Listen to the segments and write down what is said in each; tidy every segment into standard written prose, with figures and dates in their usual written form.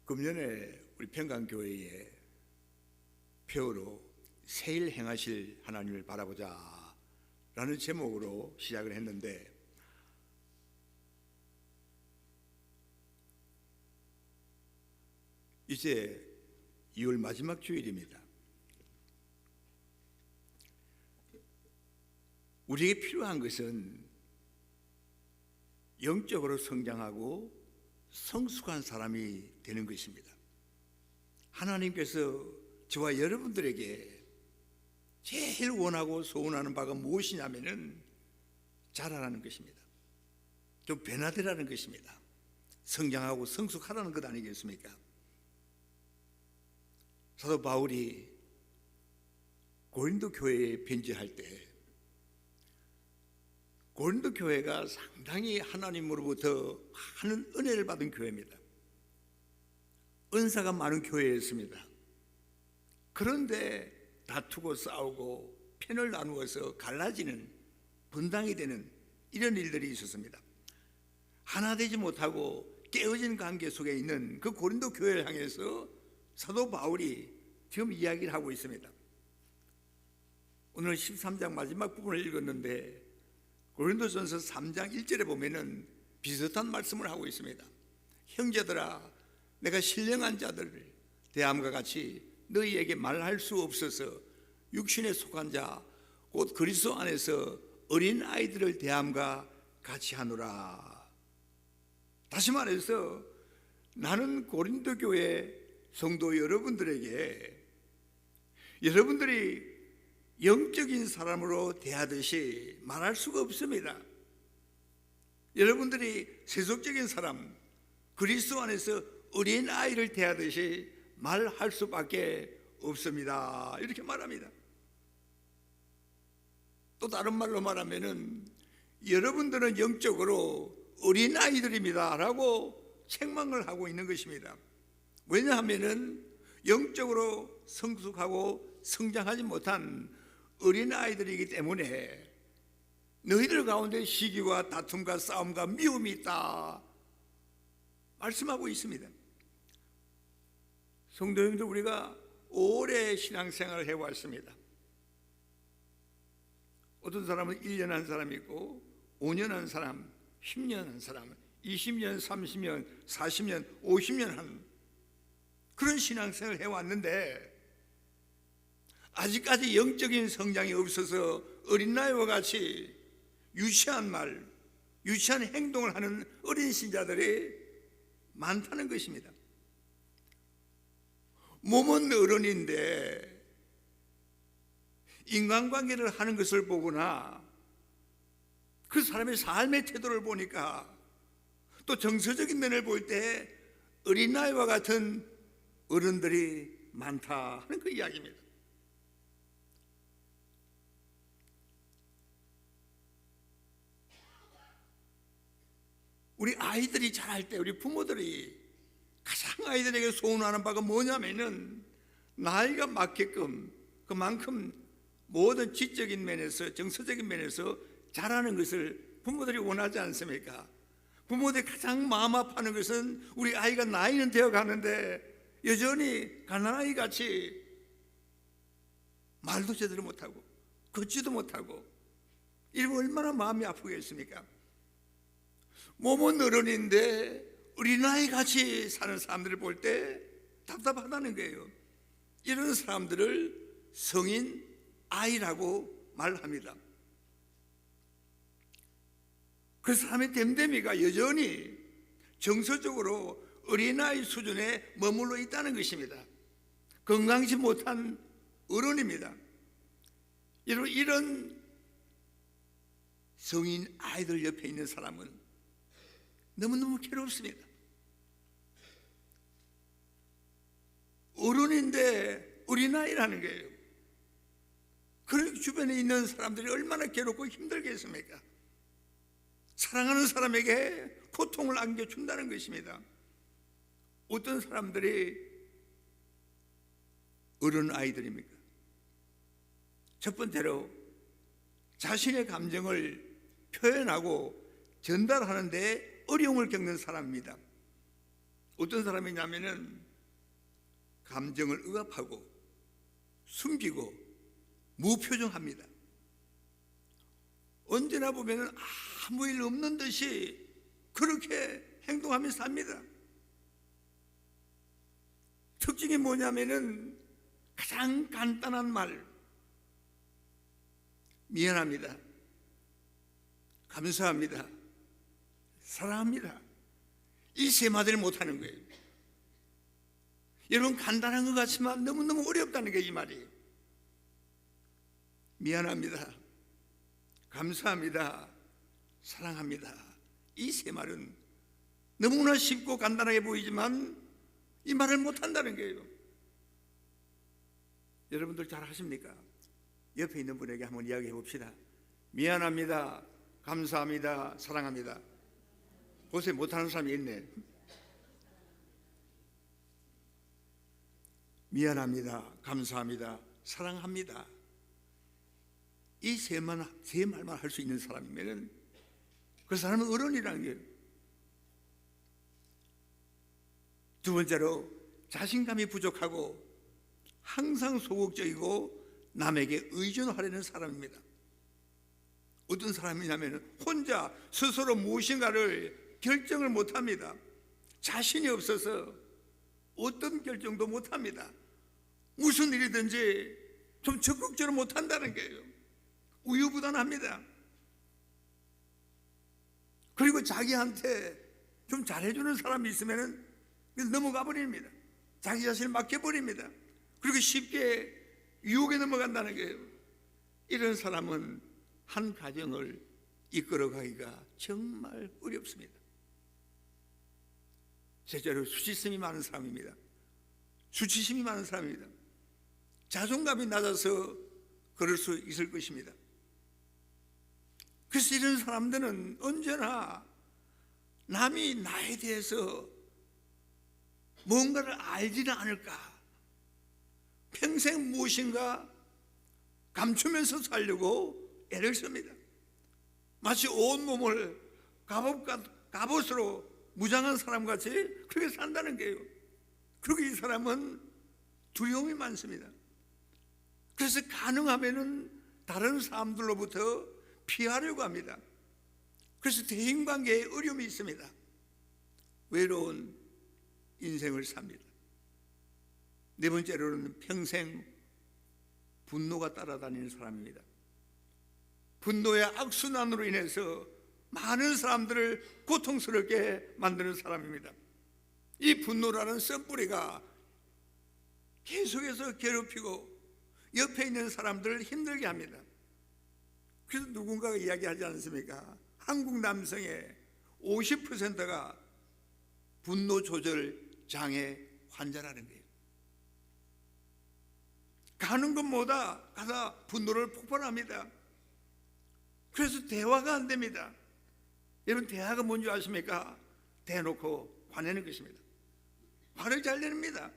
금년에 우리 평강교회에 표어로 새일 행하실 하나님을 바라보자 라는 제목으로 시작을 했는데, 이제 2월 마지막 주일입니다. 우리에게 필요한 것은 영적으로 성장하고 성숙한 사람이 되는 것입니다. 하나님께서 저와 여러분들에게 제일 원하고 소원하는 바가 무엇이냐면은 자라라는 것입니다. 좀 변화되라는 것입니다. 성장하고 성숙하라는 것 아니겠습니까? 사도 바울이 고린도 교회에 편지할 때 고린도 교회가 상당히 하나님으로부터 많은 은혜를 받은 교회입니다. 은사가 많은 교회였습니다. 그런데 다투고 싸우고 편을 나누어서 갈라지는, 분당이 되는 이런 일들이 있었습니다. 하나 되지 못하고 깨어진 관계 속에 있는 그 고린도 교회를 향해서 사도 바울이 지금 이야기를 하고 있습니다. 오늘 13장 마지막 부분을 읽었는데 고린도전서 3장 1절에 보면은 비슷한 말씀을 하고 있습니다. 형제들아, 내가 신령한 자들을 대함과 같이 너희에게 말할 수 없어서 육신에 속한 자 곧 그리스도 안에서 어린 아이들을 대함과 같이 하노라. 다시 말해서 나는 고린도 교회 성도 여러분들에게 여러분들이 영적인 사람으로 대하듯이 말할 수가 없습니다. 여러분들이 세속적인 사람, 그리스도 안에서 어린 아이를 대하듯이 말할 수밖에 없습니다. 이렇게 말합니다. 또 다른 말로 말하면은 여러분들은 영적으로 어린 아이들입니다 라고 책망을 하고 있는 것입니다. 왜냐하면은 영적으로 성숙하고 성장하지 못한 어린 아이들이기 때문에 너희들 가운데 시기와 다툼과 싸움과 미움이 있다 말씀하고 있습니다. 성도님들, 우리가 오래 신앙생활을 해왔습니다. 어떤 사람은 1년 한 사람이 있고 5년 한 사람, 10년 한 사람, 20년, 30년, 40년, 50년 한 그런 신앙생활을 해왔는데 아직까지 영적인 성장이 없어서 어린 나이와 같이 유치한 말, 유치한 행동을 하는 어린 신자들이 많다는 것입니다. 몸은 어른인데 인간관계를 하는 것을 보거나 그 사람의 삶의 태도를 보니까 또 정서적인 면을 볼 때 어린아이와 같은 어른들이 많다 하는 그 이야기입니다. 우리 아이들이 자랄 때 우리 부모들이 가장 아이들에게 소원하는 바가 뭐냐면은 나이가 맞게끔 그만큼 모든 지적인 면에서 정서적인 면에서 자라는 것을 부모들이 원하지 않습니까? 부모들이 가장 마음 아파하는 것은 우리 아이가 나이는 되어 가는데 여전히 가난아이 같이 말도 제대로 못하고 걷지도 못하고 이러면 얼마나 마음이 아프겠습니까? 몸은 어른인데 어린아이 같이 사는 사람들을 볼 때 답답하다는 거예요. 이런 사람들을 성인 아이라고 말합니다. 그 사람의 됨됨이가 여전히 정서적으로 어린아이 수준에 머물러 있다는 것입니다. 건강치 못한 어른입니다. 이런 성인 아이들 옆에 있는 사람은 너무너무 괴롭습니다. 어른인데 어린아이라는 거예요. 그런 주변에 있는 사람들이 얼마나 괴롭고 힘들겠습니까? 사랑하는 사람에게 고통을 안겨준다는 것입니다. 어떤 사람들이 어른아이들입니까? 첫 번째로 자신의 감정을 표현하고 전달하는 데 어려움을 겪는 사람입니다. 어떤 사람이냐면은 감정을 억압하고 숨기고 무표정합니다. 언제나 보면은 아무 일 없는 듯이 그렇게 행동하며 삽니다. 특징이 뭐냐면은 가장 간단한 말, 미안합니다, 감사합니다, 사랑합니다, 이 세 마디를 못하는 거예요. 여러분, 간단한 것 같지만 너무너무 어렵다는 게 이 말이. 미안합니다, 감사합니다, 사랑합니다, 이 세 말은 너무나 쉽고 간단하게 보이지만 이 말을 못한다는 거예요. 여러분들 잘 하십니까? 옆에 있는 분에게 한번 이야기해 봅시다. 미안합니다, 감사합니다, 사랑합니다. 보세요, 못하는 사람이 있네. 미안합니다, 감사합니다, 사랑합니다, 이 세 말만 할 수 있는 사람이면 그 사람은 어른이라는 거예요. 두 번째로, 자신감이 부족하고 항상 소극적이고 남에게 의존하려는 사람입니다. 어떤 사람이냐면 혼자 스스로 무엇인가를 결정을 못합니다. 자신이 없어서 어떤 결정도 못합니다. 무슨 일이든지 좀 적극적으로 못한다는 거예요. 우유부단합니다. 그리고 자기한테 좀 잘해주는 사람이 있으면 넘어가 버립니다. 자기 자신을 맡겨버립니다. 그리고 쉽게 유혹에 넘어간다는 거예요. 이런 사람은 한 가정을 이끌어가기가 정말 어렵습니다. 실제로 수치심이 많은 사람입니다. 수치심이 많은 사람입니다. 자존감이 낮아서 그럴 수 있을 것입니다. 그래서 이런 사람들은 언제나 남이 나에 대해서 뭔가를 알지는 않을까, 평생 무엇인가 감추면서 살려고 애를 씁니다. 마치 온몸을 갑옷으로 무장한 사람같이 그렇게 산다는 거예요. 그리고 이 사람은 두려움이 많습니다. 그래서 가능하면은 다른 사람들로부터 피하려고 합니다. 그래서 대인관계에 어려움이 있습니다. 외로운 인생을 삽니다. 네 번째로는 평생 분노가 따라다니는 사람입니다. 분노의 악순환으로 인해서 많은 사람들을 고통스럽게 만드는 사람입니다. 이 분노라는 썬뿌리가 계속해서 괴롭히고 옆에 있는 사람들을 힘들게 합니다. 그래서 누군가가 이야기하지 않습니까? 한국 남성의 50%가 분노 조절 장애 환자라는 거예요. 가는 것보다 가다 분노를 폭발합니다. 그래서 대화가 안 됩니다. 여러분, 대화가 뭔지 아십니까? 대놓고 화내는 것입니다. 화를 잘 내립니다.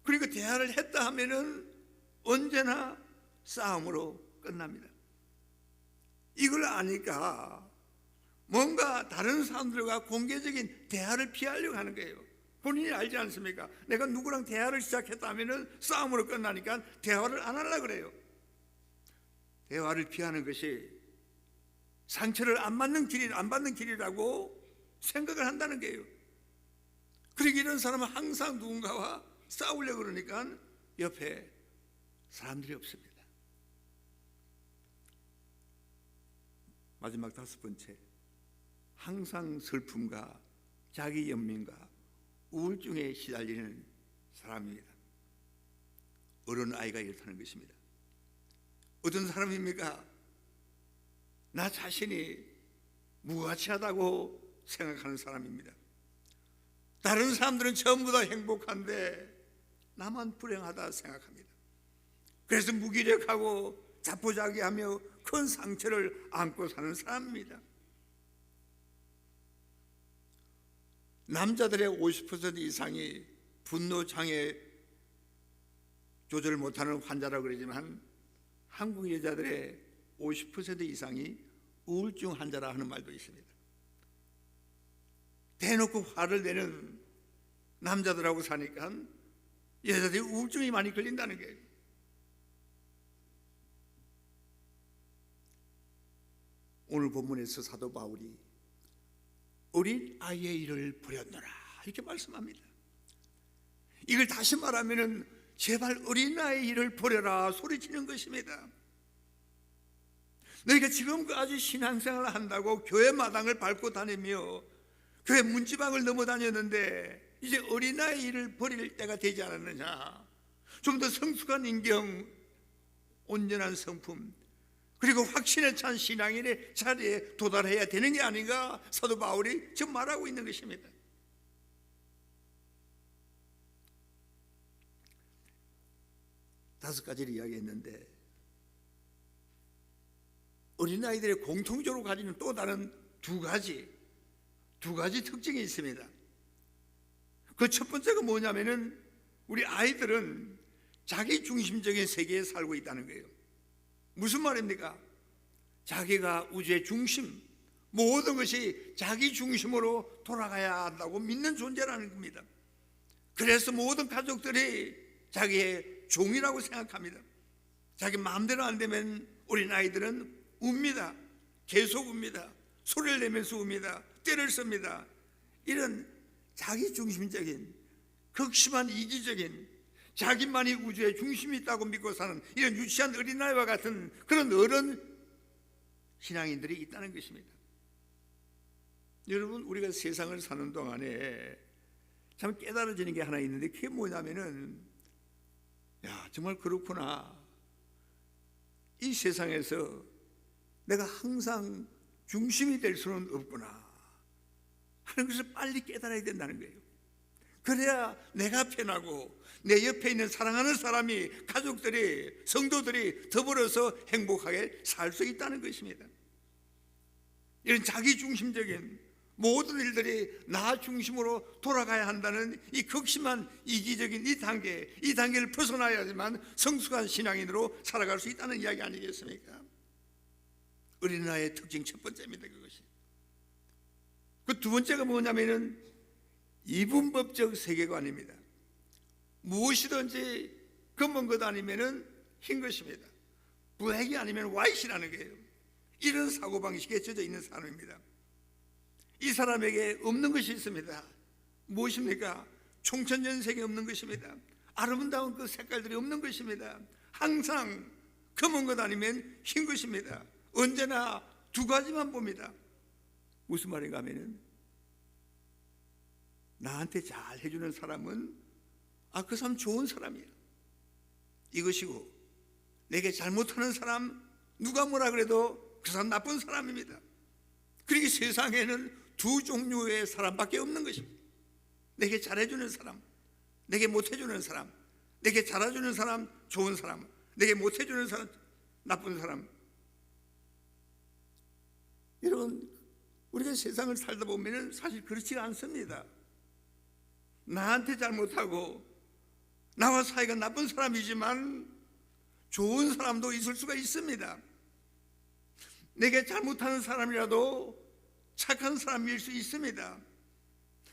그리고 대화를 했다 하면은 언제나 싸움으로 끝납니다. 이걸 아니까 뭔가 다른 사람들과 공개적인 대화를 피하려고 하는 거예요. 본인이 알지 않습니까? 내가 누구랑 대화를 시작했다 하면은 싸움으로 끝나니까 대화를 안 하려고 그래요. 대화를 피하는 것이 상처를 안 받는 길이라고 생각을 한다는 거예요. 그러니까 이런 사람은 항상 누군가와 싸우려고 그러니까 옆에 사람들이 없습니다. 마지막 다섯 번째, 항상 슬픔과 자기 연민과 우울증에 시달리는 사람입니다. 어른 아이가 이렇다는 것입니다. 어떤 사람입니까? 나 자신이 무가치하다고 생각하는 사람입니다. 다른 사람들은 전부 다 행복한데 나만 불행하다 생각합니다. 그래서 무기력하고 자포자기하며 큰 상처를 안고 사는 사람입니다. 남자들의 50% 이상이 분노장애 조절을 못하는 환자라고 그러지만 한국 여자들의 50% 이상이 우울증 환자라 하는 말도 있습니다. 대놓고 화를 내는 남자들하고 사니까 여자들이 우울증이 많이 걸린다는 거예요. 오늘 본문에서 사도 바울이 어린 아이의 일을 버렸노라 이렇게 말씀합니다. 이걸 다시 말하면은 제발 어린아이의 일을 버려라 소리치는 것입니다. 너희가 지금까지 신앙생활을 한다고 교회 마당을 밟고 다니며 교회 문지방을 넘어 다녔는데 이제 어린아이의 일을 버릴 때가 되지 않았느냐. 좀 더 성숙한 인경, 온전한 성품, 그리고 확신에 찬 신앙인의 자리에 도달해야 되는 게 아닌가 사도 바울이 지금 말하고 있는 것입니다. 다섯 가지를 이야기했는데 어린아이들의 공통적으로 가지는 또 다른 두 가지 특징이 있습니다. 그 첫 번째가 뭐냐면은 우리 아이들은 자기 중심적인 세계에 살고 있다는 거예요. 무슨 말입니까? 자기가 우주의 중심, 모든 것이 자기 중심으로 돌아가야 한다고 믿는 존재라는 겁니다. 그래서 모든 가족들이 자기의 종이라고 생각합니다. 자기 마음대로 안 되면 어린아이들은 웁니다. 계속 웁니다. 소리를 내면서 웁니다. 때를 씁니다. 이런 자기 중심적인 극심한 이기적인 자기만이 우주의 중심이 있다고 믿고 사는 이런 유치한 어린아이와 같은 그런 어른 신앙인들이 있다는 것입니다. 여러분, 우리가 세상을 사는 동안에 참 깨달아지는 게 하나 있는데 그게 뭐냐면은 정말 그렇구나. 이 세상에서 내가 항상 중심이 될 수는 없구나 하는 것을 빨리 깨달아야 된다는 거예요. 그래야 내가 편하고 내 옆에 있는 사랑하는 사람이, 가족들이, 성도들이 더불어서 행복하게 살 수 있다는 것입니다. 이런 자기중심적인 모든 일들이 나 중심으로 돌아가야 한다는 이 극심한 이기적인 이 단계를 벗어나야지만 성숙한 신앙인으로 살아갈 수 있다는 이야기 아니겠습니까? 어린아이의 특징 첫 번째입니다. 그것이. 그 두 번째가 뭐냐면은 이분법적 세계관입니다. 무엇이든지 검은 것 아니면은 흰 것입니다. 블랙이 아니면 화이트라는 거예요. 이런 사고방식에 젖어 있는 사람입니다. 이 사람에게 없는 것이 있습니다. 무엇입니까? 총천연색이 없는 것입니다. 아름다운 그 색깔들이 없는 것입니다. 항상 검은 것 아니면 흰 것입니다. 언제나 두 가지만 봅니다. 무슨 말인가 하면은 나한테 잘 해주는 사람은 그 사람 좋은 사람이야 이것이고, 내게 잘못하는 사람 누가 뭐라 그래도 그 사람 나쁜 사람입니다. 그러니까 세상에는 두 종류의 사람밖에 없는 것입니다. 내게 잘해주는 사람, 내게 못해주는 사람, 내게 잘해주는 사람 좋은 사람, 내게 못해주는 사람 나쁜 사람. 여러분, 우리가 세상을 살다 보면 사실 그렇지 않습니다. 나한테 잘못하고 나와 사이가 나쁜 사람이지만 좋은 사람도 있을 수가 있습니다. 내게 잘못하는 사람이라도 착한 사람일 수 있습니다.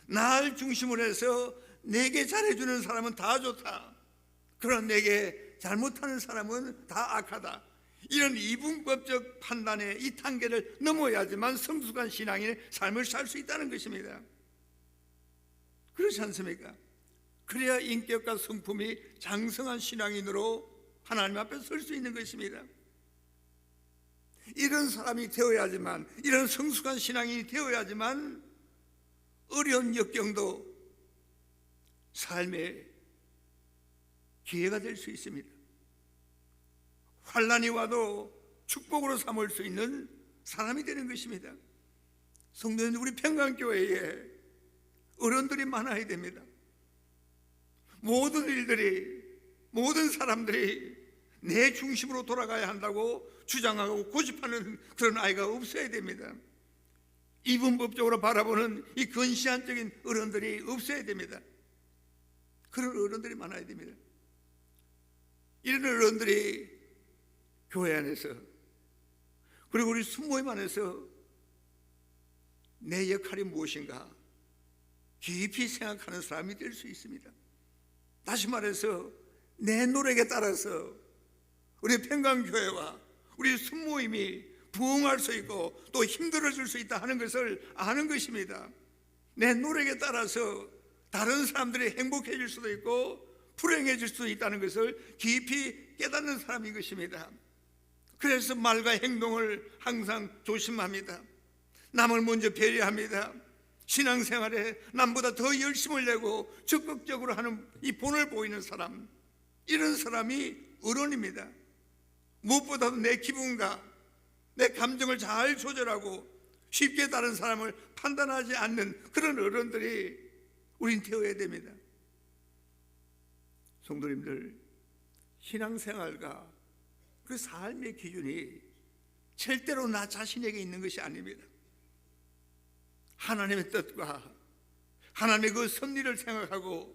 나를 중심으로 해서 내게 잘해주는 사람은 다 좋다, 그러나 내게 잘못하는 사람은 다 악하다, 이런 이분법적 판단의 이 단계를 넘어야지만 성숙한 신앙인의 삶을 살 수 있다는 것입니다. 그렇지 않습니까? 그래야 인격과 성품이 장성한 신앙인으로 하나님 앞에 설 수 있는 것입니다. 이런 사람이 되어야지만, 이런 성숙한 신앙인이 되어야지만 어려운 역경도 삶의 기회가 될 수 있습니다. 환난이 와도 축복으로 삼을 수 있는 사람이 되는 것입니다. 성도님, 우리 평강교회에 어른들이 많아야 됩니다. 모든 일들이, 모든 사람들이 내 중심으로 돌아가야 한다고 주장하고 고집하는 그런 아이가 없어야 됩니다. 이분법적으로 바라보는 이 근시안적인 어른들이 없어야 됩니다. 그런 어른들이 많아야 됩니다. 이런 어른들이 교회 안에서, 그리고 우리 순모임 안에서 내 역할이 무엇인가 깊이 생각하는 사람이 될 수 있습니다. 다시 말해서 내 노력에 따라서 우리 평강교회와 우리 순모임이 부흥할 수 있고 또 힘들어질 수 있다 하는 것을 아는 것입니다. 내 노력에 따라서 다른 사람들이 행복해질 수도 있고 불행해질 수도 있다는 것을 깊이 깨닫는 사람인 것입니다. 그래서 말과 행동을 항상 조심합니다. 남을 먼저 배려합니다. 신앙생활에 남보다 더 열심을 내고 적극적으로 하는 이 본을 보이는 사람, 이런 사람이 어른입니다. 무엇보다도 내 기분과 내 감정을 잘 조절하고 쉽게 다른 사람을 판단하지 않는 그런 어른들이 우린 되어야 됩니다. 성도님들, 신앙생활과 그 삶의 기준이 절대로 나 자신에게 있는 것이 아닙니다. 하나님의 뜻과 하나님의 그 섭리를 생각하고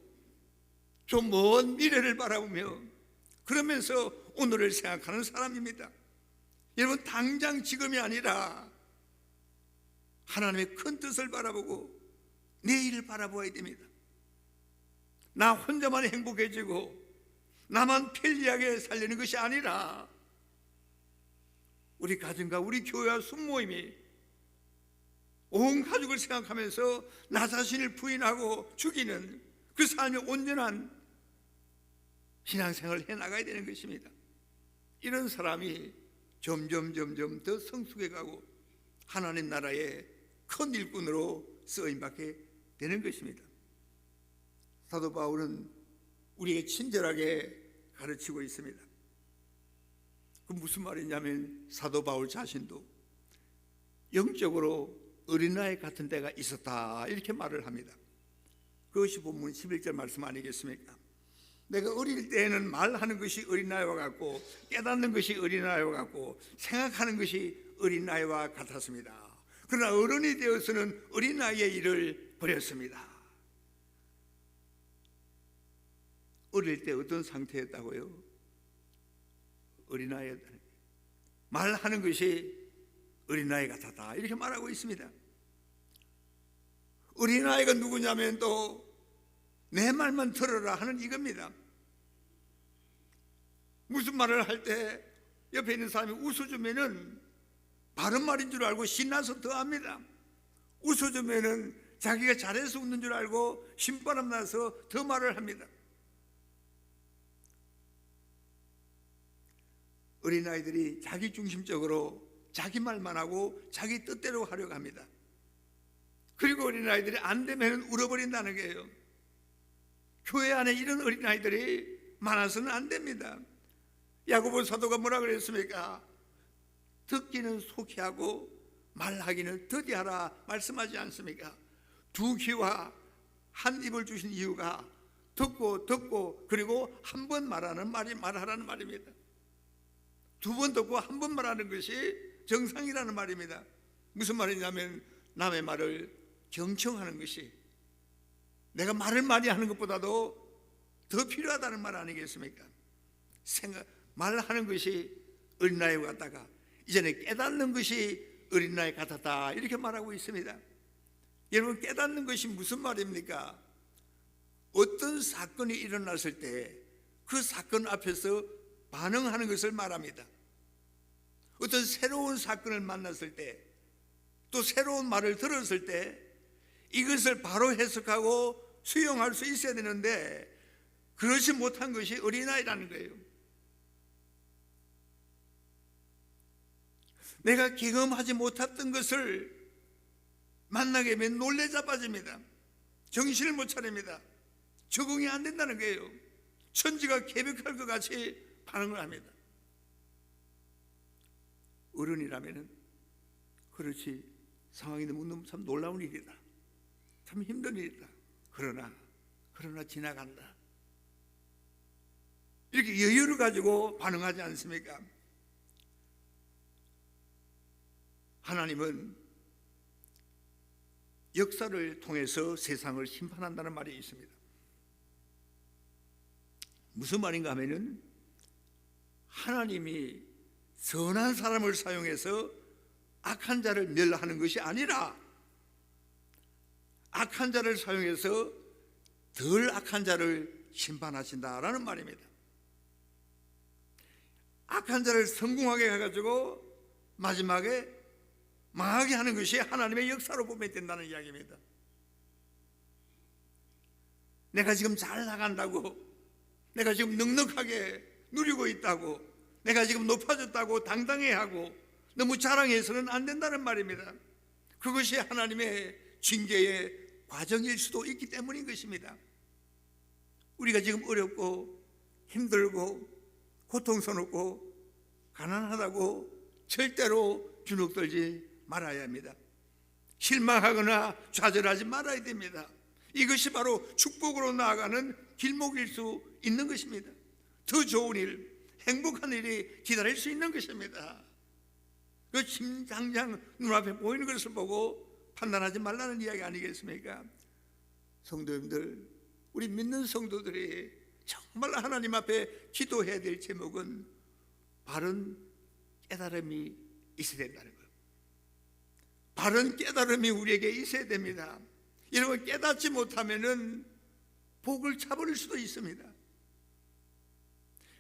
좀 먼 미래를 바라보며 그러면서 오늘을 생각하는 사람입니다. 여러분, 당장 지금이 아니라 하나님의 큰 뜻을 바라보고 내일을 바라보아야 됩니다. 나 혼자만 행복해지고 나만 편리하게 살려는 것이 아니라 우리 가정과 우리 교회와 순모임이 온 가족을 생각하면서 나 자신을 부인하고 죽이는 그 삶의 온전한 신앙생활을 해나가야 되는 것입니다. 이런 사람이 점점 더 성숙해가고 하나님 나라의 큰 일꾼으로 쓰임받게 되는 것입니다. 사도 바울은 우리에게 친절하게 가르치고 있습니다. 그 무슨 말이냐면 사도 바울 자신도 영적으로 어린아이 같은 때가 있었다, 이렇게 말을 합니다. 그것이 본문 11절 말씀 아니겠습니까? 내가 어릴 때에는 말하는 것이 어린아이와 같고 깨닫는 것이 어린아이와 같고 생각하는 것이 어린아이와 같았습니다. 그러나 어른이 되어서는 어린아이의 일을 버렸습니다. 어릴 때 어떤 상태였다고요? 어린아이였다. 말하는 것이 어린아이 같았다, 이렇게 말하고 있습니다. 어린아이가 누구냐면 또 내 말만 들어라 하는 이겁니다. 무슨 말을 할 때 옆에 있는 사람이 웃어주면은 바른 말인 줄 알고 신나서 더 합니다. 웃어주면은 자기가 잘해서 웃는 줄 알고 신바람 나서 더 말을 합니다. 어린아이들이 자기 중심적으로 자기 말만 하고 자기 뜻대로 하려고 합니다. 그리고 어린아이들이 안 되면 울어버린다는 거예요. 교회 안에 이런 어린아이들이 많아서는 안 됩니다. 야고보 사도가 뭐라 그랬습니까? 듣기는 속히 하고 말하기는 더디하라 말씀하지 않습니까? 두 귀와 한 입을 주신 이유가 듣고 그리고 한 번 말하라는 말입니다. 두 번 듣고 한 번 말하는 것이 정상이라는 말입니다. 무슨 말이냐면 남의 말을 경청하는 것이 내가 말을 많이 하는 것보다도 더 필요하다는 말 아니겠습니까? 말하는 것이 어린아이 같다가 이제는 깨닫는 것이 어린아이 같았다, 이렇게 말하고 있습니다. 여러분, 깨닫는 것이 무슨 말입니까? 어떤 사건이 일어났을 때 그 사건 앞에서 반응하는 것을 말합니다. 어떤 새로운 사건을 만났을 때, 또 새로운 말을 들었을 때 이것을 바로 해석하고 수용할 수 있어야 되는데 그렇지 못한 것이 어린아이라는 거예요. 내가 경험하지 못했던 것을 만나게 되면 놀래 자빠집니다. 정신을 못 차립니다. 적응이 안 된다는 거예요. 천지가 개벽할 것 같이 반응을 합니다. 어른이라면 그렇지, 상황이 너무 참 놀라운 일이다, 참 힘든 일이다, 그러나 지나간다, 이렇게 여유를 가지고 반응하지 않습니까? 하나님은 역사를 통해서 세상을 심판한다는 말이 있습니다. 무슨 말인가 하면은 하나님이 선한 사람을 사용해서 악한 자를 멸하는 것이 아니라 악한 자를 사용해서 덜 악한 자를 심판하신다라는 말입니다. 악한 자를 성공하게 해가지고 마지막에 망하게 하는 것이 하나님의 역사로 보면 된다는 이야기입니다. 내가 지금 잘 나간다고, 내가 지금 넉넉하게 누리고 있다고, 내가 지금 높아졌다고 당당해하고 너무 자랑해서는 안 된다는 말입니다. 그것이 하나님의 징계의 과정일 수도 있기 때문인 것입니다. 우리가 지금 어렵고 힘들고 고통스럽고 가난하다고 절대로 주눅들지 말아야 합니다. 실망하거나 좌절하지 말아야 됩니다. 이것이 바로 축복으로 나아가는 길목일 수 있는 것입니다. 더 좋은 일, 행복한 일이 기다릴 수 있는 것입니다. 그 지금 당장 눈앞에 보이는 것을 보고 판단하지 말라는 이야기 아니겠습니까? 성도님들, 우리 믿는 성도들이 정말 하나님 앞에 기도해야 될 제목은 바른 깨달음이 있어야 된다는 거예요. 바른 깨달음이 우리에게 있어야 됩니다. 여러분, 깨닫지 못하면은 복을 차버릴 수도 있습니다.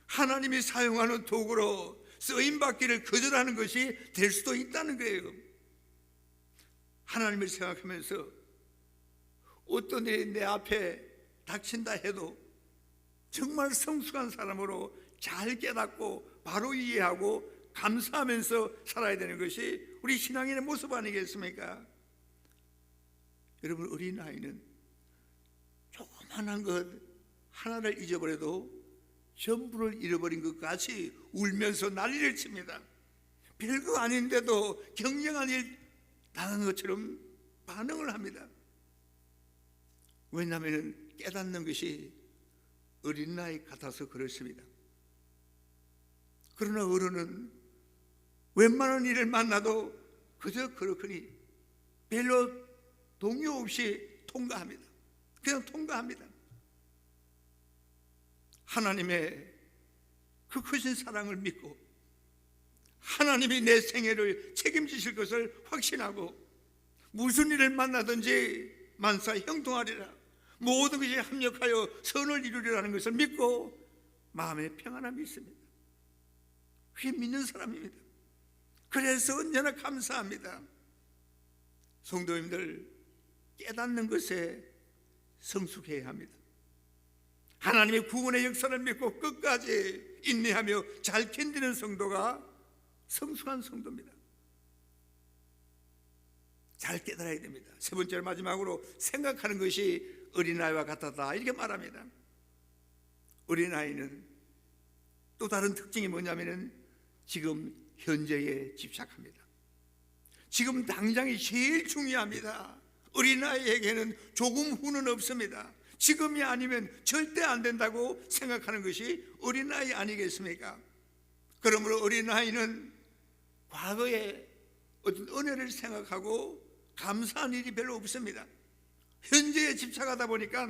하나님이 사용하는 도구로 쓰임받기를 거절하는 것이 될 수도 있다는 거예요. 하나님을 생각하면서 어떤 일이 내 앞에 닥친다 해도 정말 성숙한 사람으로 잘 깨닫고 바로 이해하고 감사하면서 살아야 되는 것이 우리 신앙인의 모습 아니겠습니까? 여러분, 어린아이는 조그만한 것 하나를 잊어버려도 전부를 잃어버린 것 같이 울면서 난리를 칩니다. 별거 아닌데도 경영한 일 당한 것처럼 반응을 합니다. 왜냐하면 깨닫는 것이 어린아이 같아서 그렇습니다. 그러나 어른은 웬만한 일을 만나도 그저 그렇거니 별로 동요 없이 통과합니다. 그냥 통과합니다. 하나님의 그 크신 사랑을 믿고 하나님이 내 생애를 책임지실 것을 확신하고 무슨 일을 만나든지 만사 형통하리라, 모든 것이 합력하여 선을 이루리라는 것을 믿고 마음에 평안함이 있습니다. 그게 믿는 사람입니다. 그래서 언제나 감사합니다. 성도님들, 깨닫는 것에 성숙해야 합니다. 하나님의 구원의 역사를 믿고 끝까지 인내하며 잘 견디는 성도가 성숙한 성도입니다. 잘 깨달아야 됩니다. 세 번째로 마지막으로 생각하는 것이 어린아이와 같았다, 이렇게 말합니다. 어린아이는 또 다른 특징이 뭐냐면 지금 현재에 집착합니다. 지금 당장이 제일 중요합니다. 어린아이에게는 조금 후는 없습니다. 지금이 아니면 절대 안 된다고 생각하는 것이 어린아이 아니겠습니까? 그러므로 어린아이는 과거에 어떤 은혜를 생각하고 감사한 일이 별로 없습니다. 현재에 집착하다 보니까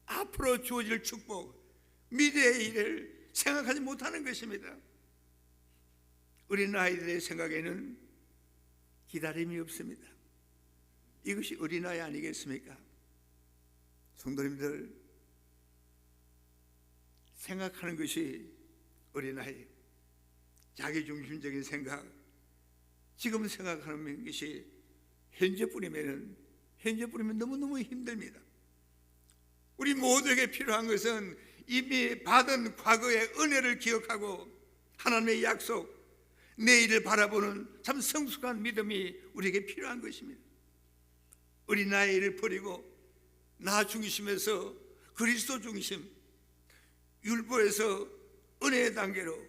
앞으로 주어질 축복, 미래의 일을 생각하지 못하는 것입니다. 어린아이들의 생각에는 기다림이 없습니다. 이것이 어린아이 아니겠습니까? 성도님들, 생각하는 것이 어린아이, 자기중심적인 생각, 지금 생각하는 것이 현재뿐이면 너무너무 힘듭니다. 우리 모두에게 필요한 것은 이미 받은 과거의 은혜를 기억하고 하나님의 약속, 내일을 바라보는 참 성숙한 믿음이 우리에게 필요한 것입니다. 어린아이를 버리고 나 중심에서 그리스도 중심, 율법에서 은혜의 단계로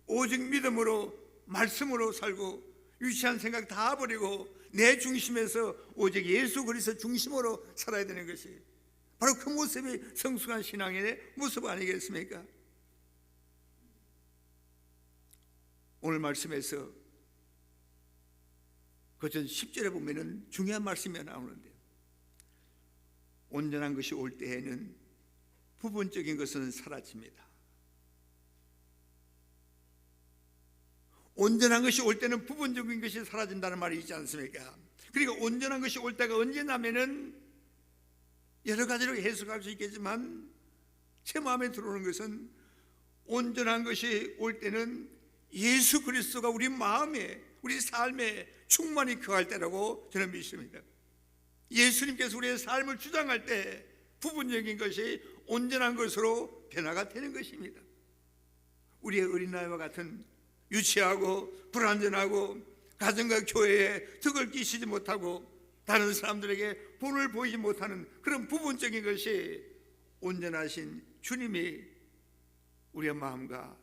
오직 믿음으로 말씀으로 살고 유치한 생각 다 버리고 내 중심에서 오직 예수 그리스도 중심으로 살아야 되는 것이 바로 그 모습이 성숙한 신앙의 모습 아니겠습니까? 오늘 말씀에서 그전 10절에 보면은 중요한 말씀이 나오는데요. 온전한 것이 올 때에는 부분적인 것은 사라집니다. 온전한 것이 올 때는 부분적인 것이 사라진다는 말이 있지 않습니까? 그러니까 온전한 것이 올 때가 언제냐면은 여러 가지로 해석할 수 있겠지만 제 마음에 들어오는 것은 온전한 것이 올 때는 예수 그리스도가 우리 마음에, 우리 삶에 충만히 거할 때라고 저는 믿습니다. 예수님께서 우리의 삶을 주장할 때 부분적인 것이 온전한 것으로 변화가 되는 것입니다. 우리의 어린아이와 같은 유치하고 불완전하고 가정과 교회에 덕을 끼치지 못하고 다른 사람들에게 본을 보이지 못하는 그런 부분적인 것이 온전하신 주님이 우리의 마음과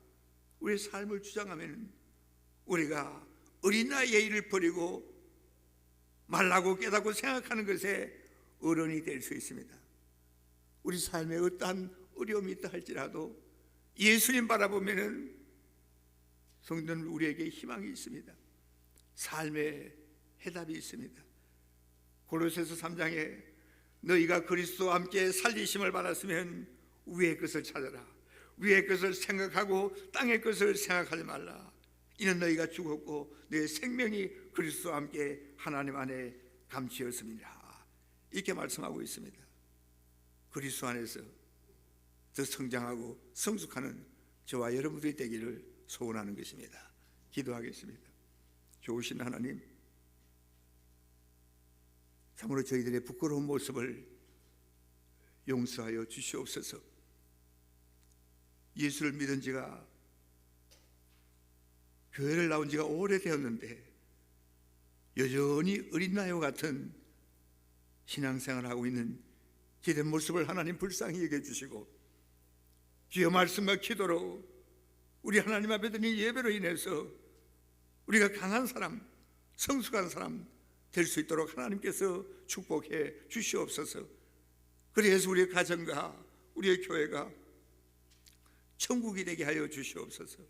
우리의 삶을 주장하면 우리가 어린아이의 일을 버리고 말라고 깨닫고 생각하는 것에 어른이 될 수 있습니다. 우리 삶에 어떠한 어려움이 있다 할지라도 예수님 바라보면은 성도는 우리에게 희망이 있습니다. 삶의 해답이 있습니다. 골로새서 3장에 너희가 그리스도와 함께 살리심을 받았으면 위의 것을 찾아라. 위의 것을 생각하고 땅의 것을 생각하지 말라. 이는 너희가 죽었고 너희 생명이 그리스도와 함께 하나님 안에 감추었습니다. 이렇게 말씀하고 있습니다. 그리스도 안에서 더 성장하고 성숙하는 저와 여러분들이 되기를 소원하는 것입니다. 기도하겠습니다. 좋으신 하나님, 참으로 저희들의 부끄러운 모습을 용서하여 주시옵소서. 예수를 믿은 지가, 교회를 나온 지가 오래되었는데 여전히 어린아이와 같은 신앙생활을 하고 있는 저희의 모습을 하나님 불쌍히 여겨주시고 주의 말씀과 기도로 우리 하나님 앞에 드린 예배로 인해서 우리가 강한 사람, 성숙한 사람 될 수 있도록 하나님께서 축복해 주시옵소서. 그래서 우리의 가정과 우리의 교회가 천국이 되게 하여 주시옵소서.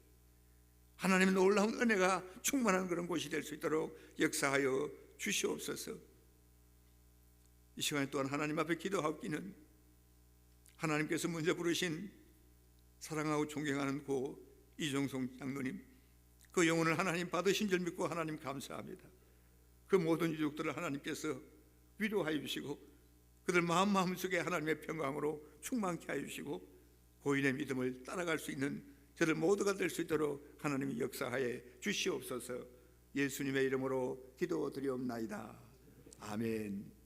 하나님의 놀라운 은혜가 충만한 그런 곳이 될 수 있도록 역사하여 주시옵소서. 이 시간에 또한 하나님 앞에 기도하옵기는 하나님께서 먼저 부르신 사랑하고 존경하는 고 이종성 장로님, 그 영혼을 하나님 받으신 줄 믿고 하나님 감사합니다. 그 모든 유족들을 하나님께서 위로하여 주시고 그들 마음속에 하나님의 평강으로 충만케 하여 주시고 고인의 믿음을 따라갈 수 있는 저들 모두가 될 수 있도록 하나님이 역사하여 주시옵소서. 예수님의 이름으로 기도드리옵나이다. 아멘.